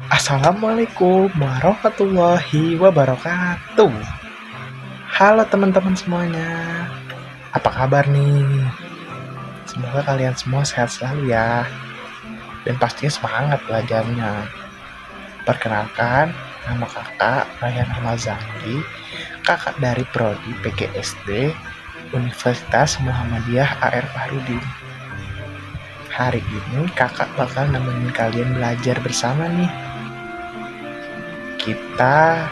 Assalamualaikum warahmatullahi wabarakatuh. Halo teman-teman semuanya. Apa kabar nih? Semoga kalian semua sehat selalu ya. Dan pastinya semangat belajarnya. Perkenalkan, nama kakak Rayhan Ramazani, kakak dari Prodi PGSD Universitas Muhammadiyah AR Fahrudin. Hari ini kakak bakal nemenin kalian belajar bersama nih. Kita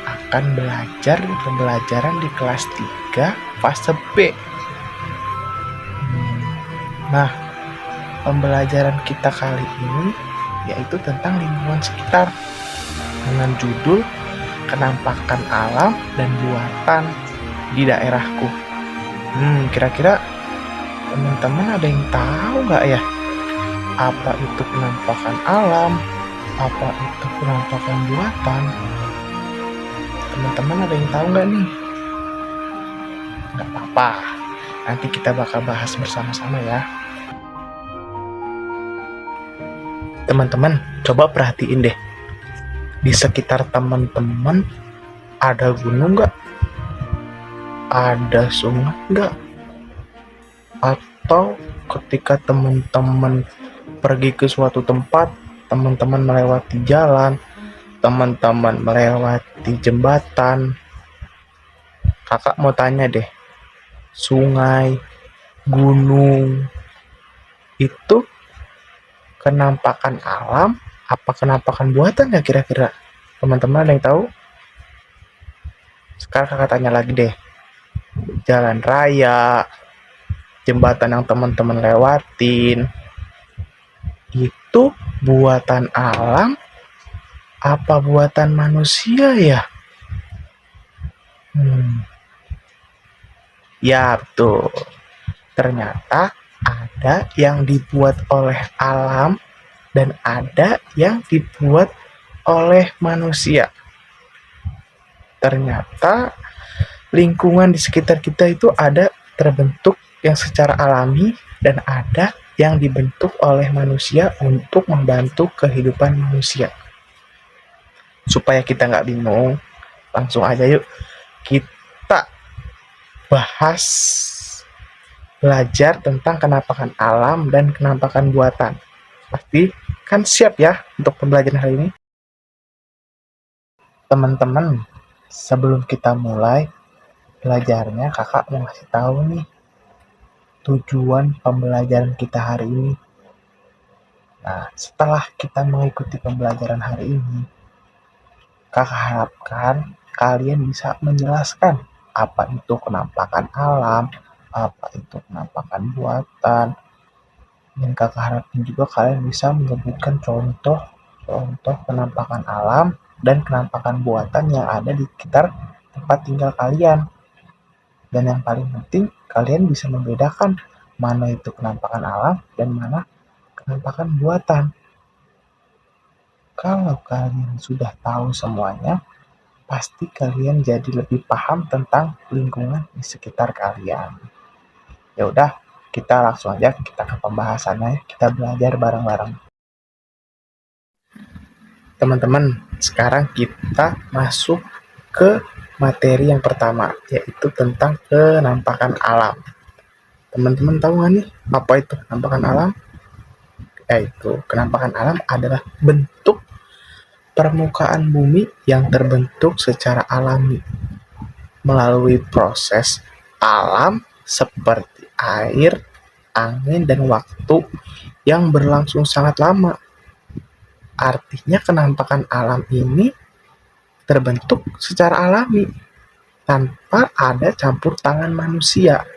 akan belajar pembelajaran di kelas 3 fase B. Nah, pembelajaran kita kali ini yaitu tentang lingkungan sekitar dengan judul Kenampakan Alam dan Buatan di Daerahku. Kira-kira teman-teman ada yang tahu nggak ya? Apa itu penampakan alam? Apa itu penampakan buatan? Teman-teman ada yang tahu nggak nih? Nggak apa-apa, nanti kita bakal bahas bersama-sama ya. Teman-teman, coba perhatiin deh. Di sekitar teman-teman ada gunung nggak? Ada sungai nggak? Atau ketika teman-teman pergi ke suatu tempat, teman-teman melewati jalan, teman-teman melewati jembatan, kakak mau tanya deh, sungai, gunung, itu kenampakan alam apa kenampakan buatan ya kira-kira? Teman-teman ada yang tahu? Sekarang kakak tanya lagi deh, jalan raya, jembatan yang teman-teman lewatin, itu buatan alam apa buatan manusia ya? Ya betul, ternyata ada yang dibuat oleh alam dan ada yang dibuat oleh manusia. Ternyata lingkungan di sekitar kita itu ada terbentuk yang secara alami dan ada yang dibentuk oleh manusia untuk membantu kehidupan manusia. Supaya kita nggak bingung, langsung aja yuk kita bahas belajar tentang kenampakan alam dan kenampakan buatan. Pasti kan siap ya untuk pembelajaran hari ini? Teman-teman, sebelum kita mulai belajarnya, kakak mau ngasih tahu nih tujuan pembelajaran kita hari ini. Nah, setelah kita mengikuti pembelajaran hari ini, kakak harapkan kalian bisa menjelaskan apa itu kenampakan alam, apa itu kenampakan buatan, dan kakak harapkan juga kalian bisa menyebutkan contoh kenampakan alam dan kenampakan buatan yang ada di sekitar tempat tinggal kalian. Dan yang paling penting, kalian bisa membedakan mana itu kenampakan alam dan mana kenampakan buatan. Kalau kalian sudah tahu semuanya, pasti kalian jadi lebih paham tentang lingkungan di sekitar kalian. Ya udah, kita langsung aja kita ke pembahasannya, kita belajar bareng-bareng. Teman-teman, sekarang kita masuk ke materi yang pertama, yaitu tentang kenampakan alam. Teman-teman tahu nggak nih apa itu kenampakan alam? Yaitu kenampakan alam adalah bentuk permukaan bumi yang terbentuk secara alami melalui proses alam seperti air, angin, dan waktu yang berlangsung sangat lama. Artinya kenampakan alam ini terbentuk secara alami tanpa ada campur tangan manusia.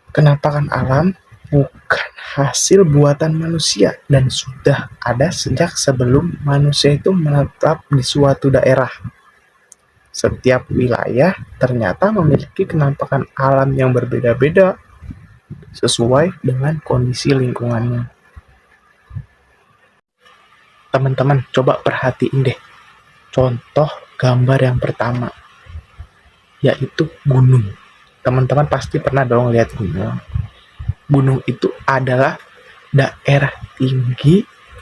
Kenampakan alam bukan hasil buatan manusia dan sudah ada sejak sebelum manusia itu menetap di suatu daerah. Setiap wilayah ternyata memiliki kenampakan alam yang berbeda-beda sesuai dengan kondisi lingkungannya. Teman-teman, coba perhatiin deh contoh gambar yang pertama, yaitu gunung. Teman-teman pasti pernah dong lihat gunung. Gunung itu adalah daerah tinggi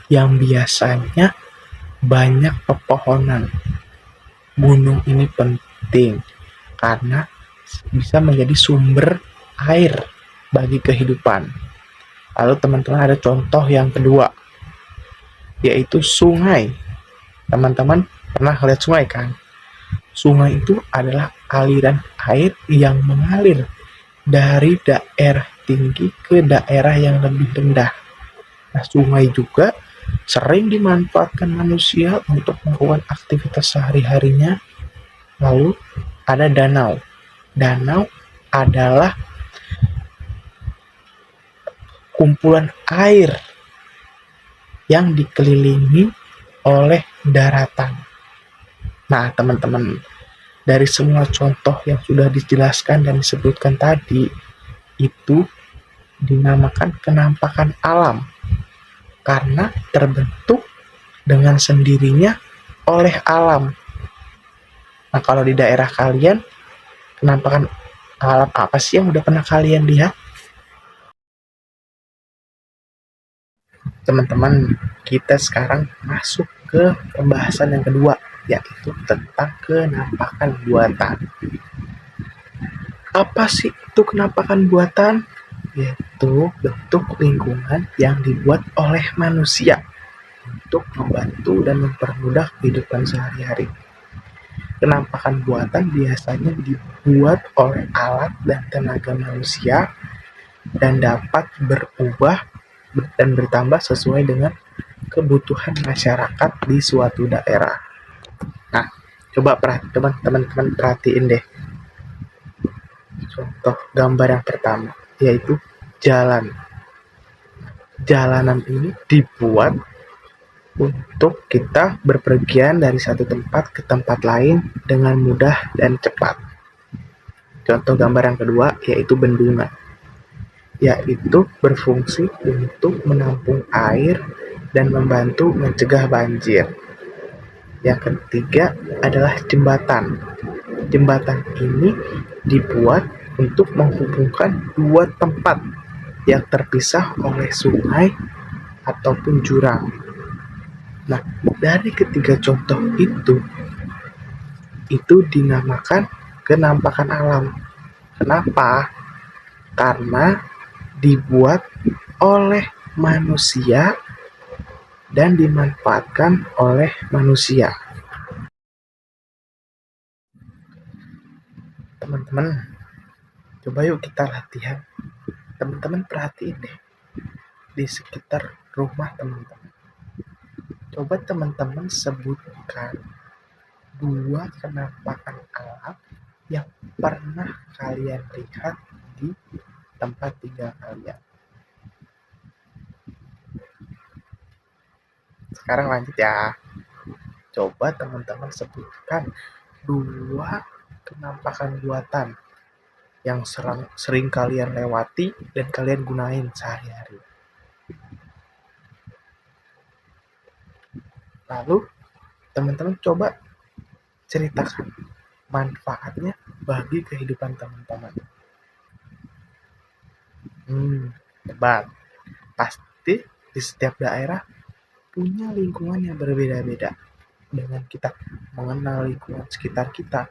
yang biasanya banyak pepohonan. Gunung ini penting karena bisa menjadi sumber air bagi kehidupan. Lalu teman-teman ada contoh yang kedua, yaitu sungai. Teman-teman pernah lihat sungai kan? Sungai itu adalah aliran air yang mengalir dari daerah tinggi ke daerah yang lebih rendah. Nah, sungai juga sering dimanfaatkan manusia untuk melakukan aktivitas sehari-harinya. Lalu ada danau. Danau adalah kumpulan air yang dikelilingi oleh daratan. Nah, teman-teman, dari semua contoh yang sudah dijelaskan dan disebutkan tadi, itu dinamakan kenampakan alam karena terbentuk dengan sendirinya oleh alam. Nah, kalau di daerah kalian, kenampakan alam apa sih yang udah pernah kalian lihat? Teman-teman, kita sekarang masuk ke pembahasan yang kedua, yaitu tentang kenampakan buatan. Apa sih itu kenampakan buatan? Yaitu bentuk lingkungan yang dibuat oleh manusia untuk membantu dan mempermudah kehidupan sehari-hari. Kenampakan buatan biasanya dibuat oleh alat dan tenaga manusia dan dapat berubah dan bertambah sesuai dengan kebutuhan masyarakat di suatu daerah. Nah, coba teman-teman perhatiin deh contoh gambar yang pertama, yaitu jalan. Jalanan ini dibuat untuk kita berpergian dari satu tempat ke tempat lain dengan mudah dan cepat. Contoh gambar yang kedua, yaitu bendungan, yaitu berfungsi untuk menampung air dan membantu mencegah banjir. Yang ketiga adalah jembatan. Jembatan ini dibuat untuk menghubungkan dua tempat yang terpisah oleh sungai ataupun jurang. Nah, dari ketiga contoh itu dinamakan kenampakan alam. Kenapa? Karena dibuat oleh manusia dan dimanfaatkan oleh manusia. Teman-teman, coba yuk kita latihan. Teman-teman perhatiin deh di sekitar rumah teman-teman. Coba teman-teman sebutkan dua kenampakan alam yang pernah kalian lihat di tempat tinggal kalian. Sekarang lanjut ya. Coba teman-teman sebutkan dua kenampakan buatan yang sering kalian lewati dan kalian gunain sehari-hari. Lalu teman-teman coba ceritakan manfaatnya bagi kehidupan teman-teman. Hebat. Pasti di setiap daerah punya lingkungan yang berbeda-beda. Dengan kita mengenal lingkungan sekitar kita,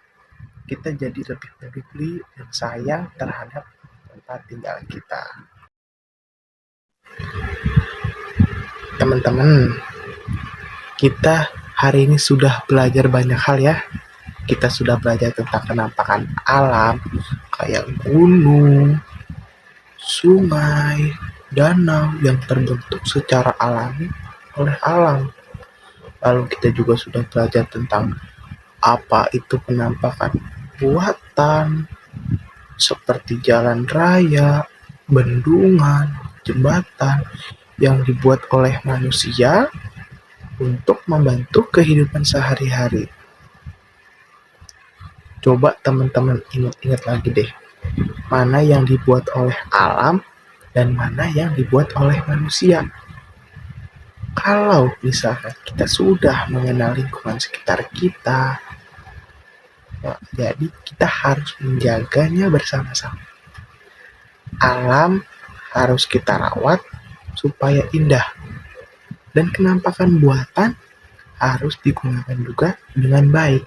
kita jadi lebih peduli dan sayang terhadap tempat tinggal kita. Teman-teman, kita hari ini sudah belajar banyak hal ya. Kita sudah belajar tentang kenampakan alam, kayak gunung, sungai, danau yang terbentuk secara alami oleh alam. Lalu kita juga sudah belajar tentang apa itu penampakan buatan, seperti jalan raya, bendungan, jembatan yang dibuat oleh manusia untuk membantu kehidupan sehari-hari. Coba teman-teman ingat-ingat lagi deh, mana yang dibuat oleh alam dan mana yang dibuat oleh manusia. Kalau misalkan kita sudah mengenal lingkungan sekitar kita, jadi kita harus menjaganya bersama-sama. Alam harus kita rawat supaya indah. dan kenampakan buatan harus digunakan juga dengan baik.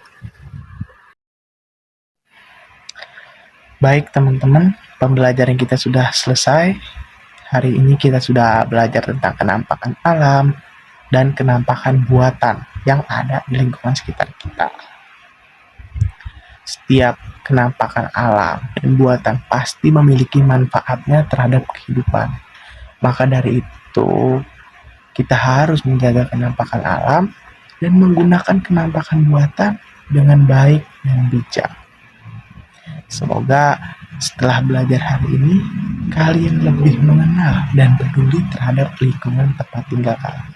Baik teman-teman, pembelajaran kita sudah selesai. Hari ini kita sudah belajar tentang kenampakan alam dan kenampakan buatan yang ada di lingkungan sekitar kita. Setiap kenampakan alam dan buatan pasti memiliki manfaatnya terhadap kehidupan. Maka dari itu, kita harus menjaga kenampakan alam dan menggunakan kenampakan buatan dengan baik dan bijak. Semoga setelah belajar hari ini, kalian lebih mengenal dan peduli terhadap lingkungan tempat tinggal kalian.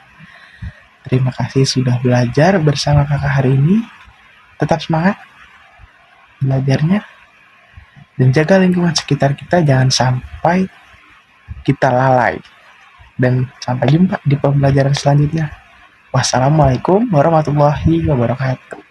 Terima kasih sudah belajar bersama kakak hari ini. Tetap semangat belajarnya dan jaga lingkungan sekitar kita, jangan sampai kita lalai. Dan sampai jumpa di pembelajaran selanjutnya. Wassalamualaikum warahmatullahi wabarakatuh.